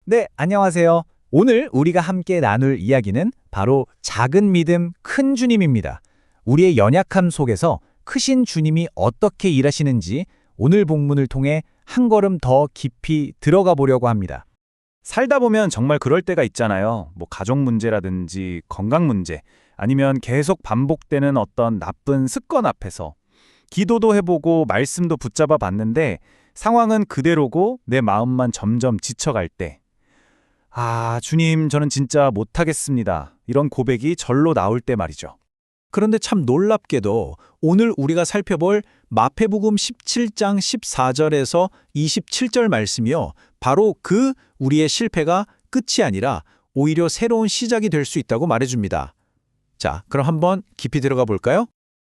네, 안녕하세요. 오늘 우리가 함께 나눌 이야기는 바로 작은 믿음, 큰 주님입니다. 우리의 연약함 속에서 크신 주님이 어떻게 일하시는지 오늘 본문을 통해 한 걸음 더 깊이 들어가 보려고 합니다. 살다 보면 정말 그럴 때가 있잖아요. 가족 문제라든지 건강 문제, 아니면 계속 반복되는 어떤 나쁜 습관 앞에서 기도도 해보고 말씀도 붙잡아 봤는데 상황은 그대로고 내 마음만 점점 지쳐갈 때, 주님, 저는 진짜 못하겠습니다. 이런 고백이 절로 나올 때 말이죠. 그런데 참 놀랍게도 오늘 우리가 살펴볼 마태복음 17장 14절에서 27절 말씀이요. 바로 우리의 실패가 끝이 아니라 오히려 새로운 시작이 될 수 있다고 말해줍니다. 자, 그럼 한번 깊이 들어가 볼까요?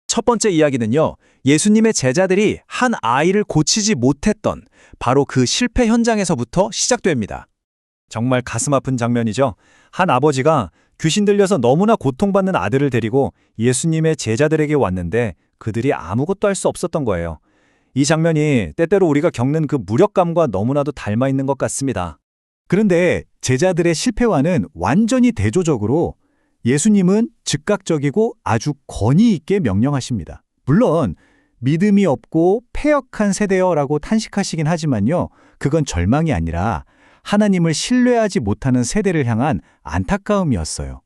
첫 번째 이야기는요. 예수님의 제자들이 한 아이를 고치지 못했던 바로 그 실패 현장에서부터 시작됩니다. 정말 가슴 아픈 장면이죠. 한 아버지가 귀신 들려서 너무나 고통받는 아들을 데리고 예수님의 제자들에게 왔는데 그들이 아무것도 할 수 없었던 거예요. 이 장면이 때때로 우리가 겪는 그 무력감과 너무나도 닮아 있는 것 같습니다. 그런데 제자들의 실패와는 완전히 대조적으로 예수님은 즉각적이고 아주 권위 있게 명령하십니다. 물론 믿음이 없고 패역한 세대여라고 탄식하시긴 하지만요. 그건 절망이 아니라 하나님을 신뢰하지 못하는 세대를 향한 안타까움이었어요.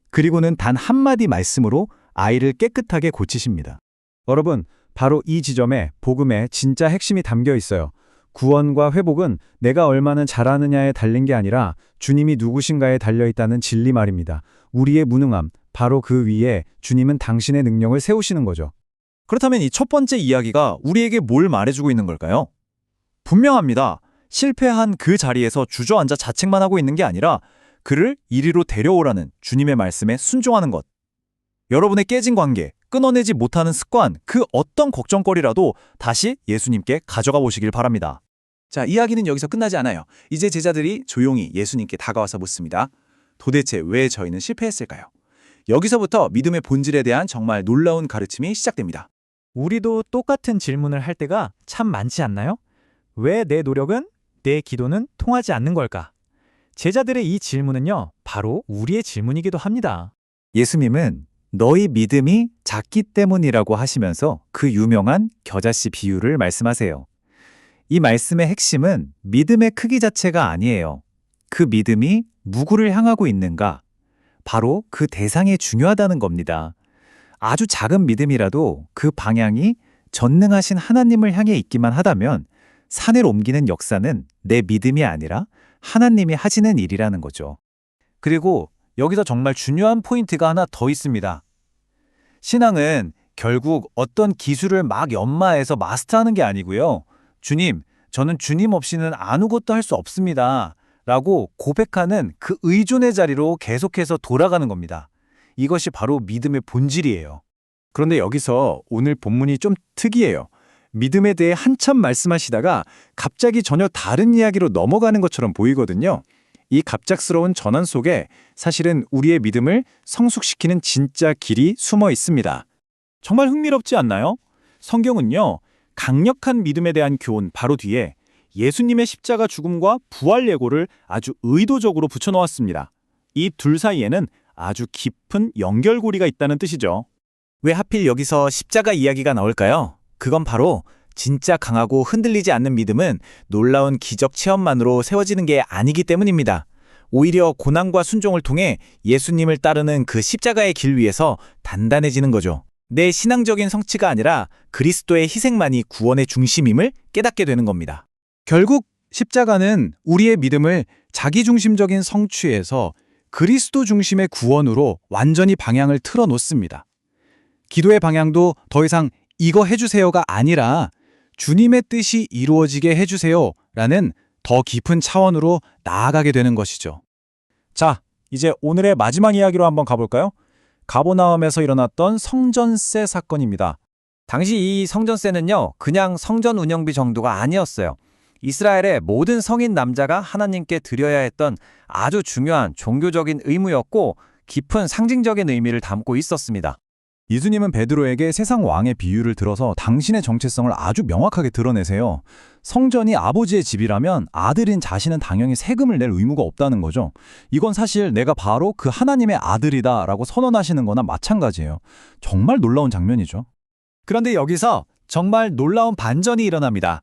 그리고는 단 한마디 말씀으로 아이를 깨끗하게 고치십니다. 여러분, 바로 이 지점에 복음의 진짜 핵심이 담겨 있어요. 구원과 회복은 내가 얼마나 잘하느냐에 달린 게 아니라 주님이 누구신가에 달려있다는 진리 말입니다. 우리의 무능함, 바로 그 위에 주님은 당신의 능력을 세우시는 거죠. 그렇다면 이 첫 번째 이야기가 우리에게 뭘 말해주고 있는 걸까요? 분명합니다. 실패한 그 자리에서 주저앉아 자책만 하고 있는 게 아니라 그를 이리로 데려오라는 주님의 말씀에 순종하는 것. 여러분의 깨진 관계, 끊어내지 못하는 습관, 그 어떤 걱정거리라도 다시 예수님께 가져가 보시길 바랍니다. 자, 이야기는 여기서 끝나지 않아요. 이제 제자들이 조용히 예수님께 다가와서 묻습니다. 도대체 왜 저희는 실패했을까요? 여기서부터 믿음의 본질에 대한 정말 놀라운 가르침이 시작됩니다. 우리도 똑같은 질문을 할 때가 참 많지 않나요? 왜 내 노력은, 내 기도는 통하지 않는 걸까? 제자들의 이 질문은요, 바로 우리의 질문이기도 합니다. 예수님은 너희 믿음이 작기 때문이라고 하시면서 그 유명한 겨자씨 비유를 말씀하세요. 이 말씀의 핵심은 믿음의 크기 자체가 아니에요. 그 믿음이 누구를 향하고 있는가? 바로 그 대상이 중요하다는 겁니다. 아주 작은 믿음이라도 그 방향이 전능하신 하나님을 향해 있기만 하다면 산을 옮기는 역사는 내 믿음이 아니라 하나님이 하시는 일이라는 거죠. 그리고 여기서 정말 중요한 포인트가 하나 더 있습니다. 신앙은 결국 어떤 기술을 막 연마해서 마스터하는 게 아니고요. 주님, 저는 주님 없이는 아무것도 할 수 없습니다. 라고 고백하는 그 의존의 자리로 계속해서 돌아가는 겁니다. 이것이 바로 믿음의 본질이에요. 그런데 여기서 오늘 본문이 좀 특이해요. 믿음에 대해 한참 말씀하시다가 갑자기 전혀 다른 이야기로 넘어가는 것처럼 보이거든요. 이 갑작스러운 전환 속에 사실은 우리의 믿음을 성숙시키는 진짜 길이 숨어 있습니다. 정말 흥미롭지 않나요? 성경은요, 강력한 믿음에 대한 교훈 바로 뒤에 예수님의 십자가 죽음과 부활 예고를 아주 의도적으로 붙여놓았습니다. 이 둘 사이에는 아주 깊은 연결고리가 있다는 뜻이죠. 왜 하필 여기서 십자가 이야기가 나올까요? 그건 바로 진짜 강하고 흔들리지 않는 믿음은 놀라운 기적 체험만으로 세워지는 게 아니기 때문입니다. 오히려 고난과 순종을 통해 예수님을 따르는 그 십자가의 길 위에서 단단해지는 거죠. 내 신앙적인 성취가 아니라 그리스도의 희생만이 구원의 중심임을 깨닫게 되는 겁니다. 결국 십자가는 우리의 믿음을 자기중심적인 성취에서 그리스도 중심의 구원으로 완전히 방향을 틀어놓습니다. 기도의 방향도 더 이상 이거 해주세요가 아니라 주님의 뜻이 이루어지게 해주세요 라는 더 깊은 차원으로 나아가게 되는 것이죠. 자, 이제 오늘의 마지막 이야기로 한번 가볼까요? 가버나움에서 일어났던 성전세 사건입니다. 당시 이 성전세는요, 그냥 성전 운영비 정도가 아니었어요. 이스라엘의 모든 성인 남자가 하나님께 드려야 했던 아주 중요한 종교적인 의무였고 깊은 상징적인 의미를 담고 있었습니다. 예수님은 베드로에게 세상 왕의 비유를 들어서 당신의 정체성을 아주 명확하게 드러내세요. 성전이 아버지의 집이라면 아들인 자신은 당연히 세금을 낼 의무가 없다는 거죠. 이건 사실 내가 바로 그 하나님의 아들이다라고 선언하시는 거나 마찬가지예요. 정말 놀라운 장면이죠. 그런데 여기서 정말 놀라운 반전이 일어납니다.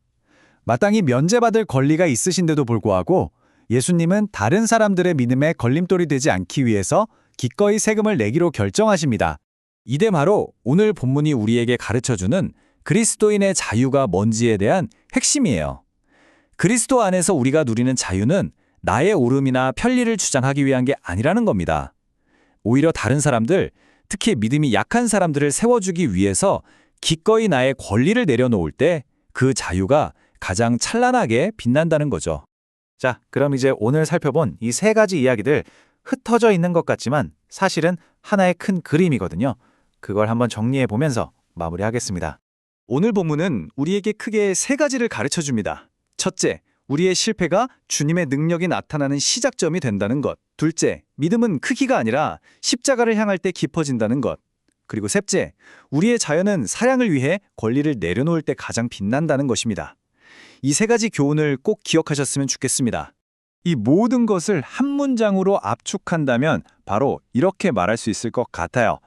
마땅히 면제받을 권리가 있으신데도 불구하고 예수님은 다른 사람들의 믿음에 걸림돌이 되지 않기 위해서 기꺼이 세금을 내기로 결정하십니다. 이게 바로 오늘 본문이 우리에게 가르쳐주는 그리스도인의 자유가 뭔지에 대한 핵심이에요. 그리스도 안에서 우리가 누리는 자유는 나의 옳음이나 편리를 주장하기 위한 게 아니라는 겁니다. 오히려 다른 사람들, 특히 믿음이 약한 사람들을 세워주기 위해서 기꺼이 나의 권리를 내려놓을 때 그 자유가 가장 찬란하게 빛난다는 거죠. 자, 그럼 이제 오늘 살펴본 이 세 가지 이야기들 흩어져 있는 것 같지만 사실은 하나의 큰 그림이거든요. 그걸 한번 정리해 보면서 마무리하겠습니다. 오늘 본문은 우리에게 크게 세 가지를 가르쳐줍니다. 첫째, 우리의 실패가 주님의 능력이 나타나는 시작점이 된다는 것. 둘째, 믿음은 크기가 아니라 십자가를 향할 때 깊어진다는 것. 그리고 셋째, 우리의 자유는 사랑을 위해 권리를 내려놓을 때 가장 빛난다는 것입니다. 이 세 가지 교훈을 꼭 기억하셨으면 좋겠습니다. 이 모든 것을 한 문장으로 압축한다면 바로 이렇게 말할 수 있을 것 같아요.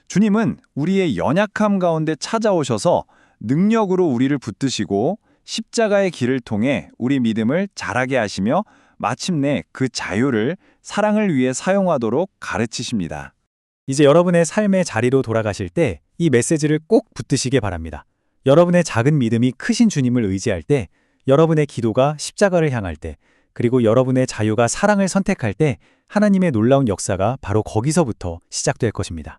주님은 우리의 연약함 가운데 찾아오셔서 능력으로 우리를 붙드시고 십자가의 길을 통해 우리 믿음을 자라게 하시며 마침내 그 자유를 사랑을 위해 사용하도록 가르치십니다. 이제 여러분의 삶의 자리로 돌아가실 때 이 메시지를 꼭 붙드시기 바랍니다. 여러분의 작은 믿음이 크신 주님을 의지할 때, 여러분의 기도가 십자가를 향할 때, 그리고 여러분의 자유가 사랑을 선택할 때 하나님의 놀라운 역사가 바로 거기서부터 시작될 것입니다.